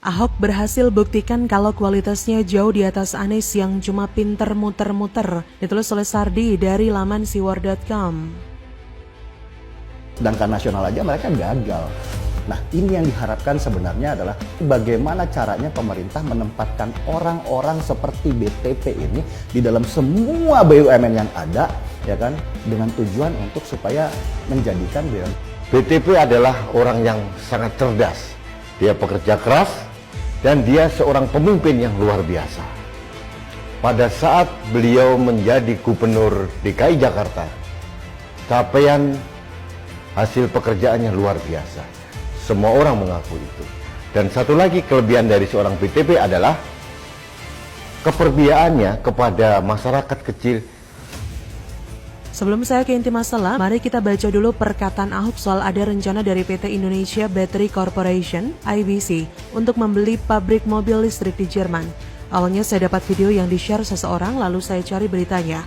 Ahok berhasil buktikan kalau kualitasnya jauh di atas Anies yang cuma pinter muter-muter. Ditulis oleh Sardi dari laman siwar.com. Sedangkan nasional aja mereka gagal. Nah, ini yang diharapkan sebenarnya adalah bagaimana caranya pemerintah menempatkan orang-orang seperti BTP ini di dalam semua BUMN yang ada, ya kan, dengan tujuan untuk supaya menjadikan BTP adalah orang yang sangat cerdas. Dia pekerja keras dan dia seorang pemimpin yang luar biasa. Pada saat beliau menjadi gubernur DKI Jakarta, capaian hasil pekerjaannya luar biasa. Semua orang mengaku itu. Dan satu lagi kelebihan dari seorang BTP adalah keperbiaannya kepada masyarakat kecil. Sebelum saya ke inti masalah, mari kita baca dulu perkataan Ahok soal ada rencana dari PT Indonesia Battery Corporation, IBC, untuk membeli pabrik mobil listrik di Jerman. Awalnya saya dapat video yang di-share seseorang, lalu saya cari beritanya.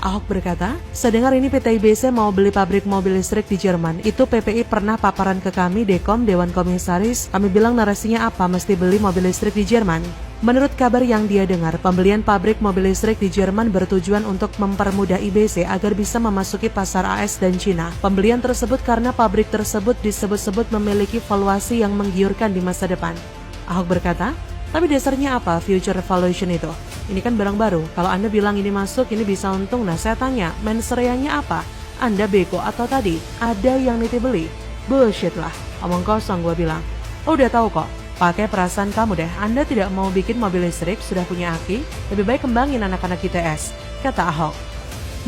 Ahok berkata, saya dengar ini PT IBC mau beli pabrik mobil listrik di Jerman. Itu PPI pernah paparan ke kami, Dekom, Dewan Komisaris. Kami bilang narasinya apa, mesti beli mobil listrik di Jerman. Menurut kabar yang dia dengar, pembelian pabrik mobil listrik di Jerman bertujuan untuk mempermudah IBC agar bisa memasuki pasar AS dan Cina. Pembelian tersebut karena pabrik tersebut disebut-sebut memiliki valuasi yang menggiurkan di masa depan. Ahok berkata, tapi dasarnya apa future valuation itu? Ini kan barang baru, kalau Anda bilang ini masuk, ini bisa untung. Nah saya tanya, mensreanya apa? Anda bego atau tadi ada yang nitip beli? Bullshit lah, omong kosong gue bilang. Oh udah tahu kok, pakai perasaan kamu deh. Anda tidak mau bikin mobil listrik, sudah punya aki, lebih baik kembangin anak-anak ITS, kata Ahok.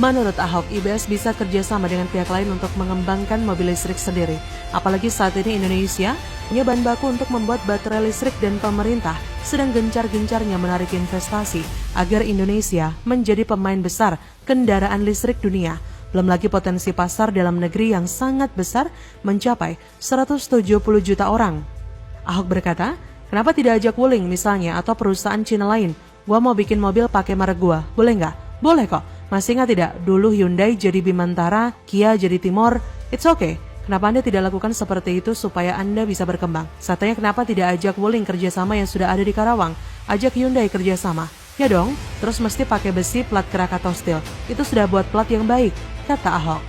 Menurut Ahok, IBS bisa kerjasama dengan pihak lain untuk mengembangkan mobil listrik sendiri. Apalagi saat ini Indonesia punya bahan baku untuk membuat baterai listrik dan pemerintah sedang gencar-gencarnya menarik investasi agar Indonesia menjadi pemain besar kendaraan listrik dunia. Belum lagi potensi pasar dalam negeri yang sangat besar mencapai 170 juta orang. Ahok berkata, kenapa tidak ajak Wuling misalnya atau perusahaan Cina lain? Gua mau bikin mobil pakai merek gua, boleh nggak? Boleh kok. Masih ingat tidak? Dulu Hyundai jadi Bimantara, Kia jadi Timor. It's okay. Kenapa Anda tidak lakukan seperti itu supaya Anda bisa berkembang? Satanya kenapa tidak ajak Wuling kerjasama yang sudah ada di Karawang? Ajak Hyundai kerjasama. Ya dong, terus mesti pakai besi, plat Krakatau Steel. Itu sudah buat plat yang baik, kata Ahok.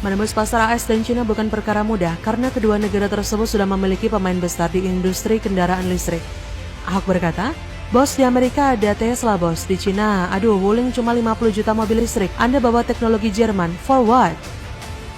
Menembus pasar AS dan Cina bukan perkara mudah karena kedua negara tersebut sudah memiliki pemain besar di industri kendaraan listrik. Ahok berkata, bos di Amerika ada Tesla bos, di Cina, aduh Wuling cuma 50 juta mobil listrik, Anda bawa teknologi Jerman, for what?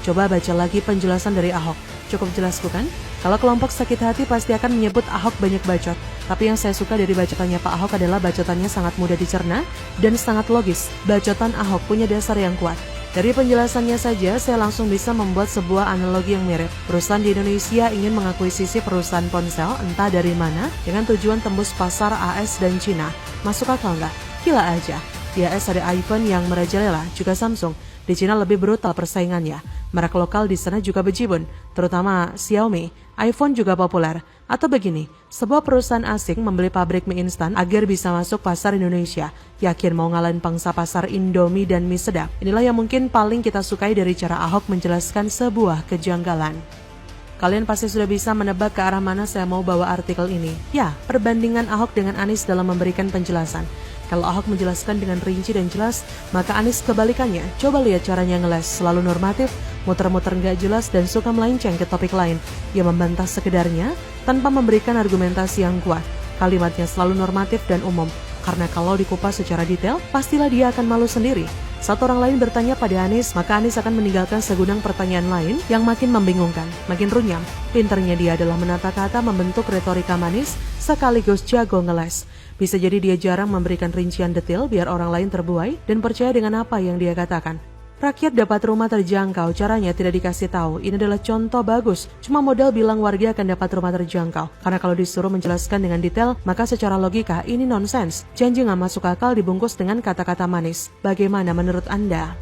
Coba baca lagi penjelasan dari Ahok, cukup jelas bukan? Kalau kelompok sakit hati pasti akan menyebut Ahok banyak bacot, tapi yang saya suka dari bacotannya Pak Ahok adalah bacotannya sangat mudah dicerna dan sangat logis. Bacotan Ahok punya dasar yang kuat. Dari penjelasannya saja, saya langsung bisa membuat sebuah analogi yang mirip. Perusahaan di Indonesia ingin mengakuisisi perusahaan ponsel, entah dari mana, dengan tujuan tembus pasar AS dan Cina. Masuk akal nggak? Gila aja. Di AS ada iPhone yang merajalela, juga Samsung. Di Cina lebih brutal persaingannya. Merek lokal di sana juga bejibun, terutama Xiaomi. iPhone juga populer. Atau begini, sebuah perusahaan asing membeli pabrik mie instan agar bisa masuk pasar Indonesia. Yakin mau ngalahin pangsa pasar Indomie dan mie sedap. Inilah yang mungkin paling kita sukai dari cara Ahok menjelaskan sebuah kejanggalan. Kalian pasti sudah bisa menebak ke arah mana saya mau bawa artikel ini. Ya, perbandingan Ahok dengan Anies dalam memberikan penjelasan. Kalau Ahok menjelaskan dengan rinci dan jelas, maka Anies kebalikannya. Coba lihat caranya ngeles, selalu normatif, muter-muter nggak jelas dan suka melenceng ke topik lain. Ia membantah sekedarnya tanpa memberikan argumentasi yang kuat. Kalimatnya selalu normatif dan umum, karena kalau dikupas secara detail, pastilah dia akan malu sendiri. Saat orang lain bertanya pada Anies, maka Anies akan meninggalkan segudang pertanyaan lain yang makin membingungkan, makin runyam. Pinternya dia adalah menata kata, membentuk retorika manis, sekaligus jago ngeles. Bisa jadi dia jarang memberikan rincian detail biar orang lain terbuai dan percaya dengan apa yang dia katakan. Rakyat dapat rumah terjangkau, caranya tidak dikasih tahu. Ini adalah contoh bagus. Cuma modal bilang warga akan dapat rumah terjangkau. Karena kalau disuruh menjelaskan dengan detail, maka secara logika ini nonsens. Janji nggak masuk akal dibungkus dengan kata-kata manis. Bagaimana menurut Anda?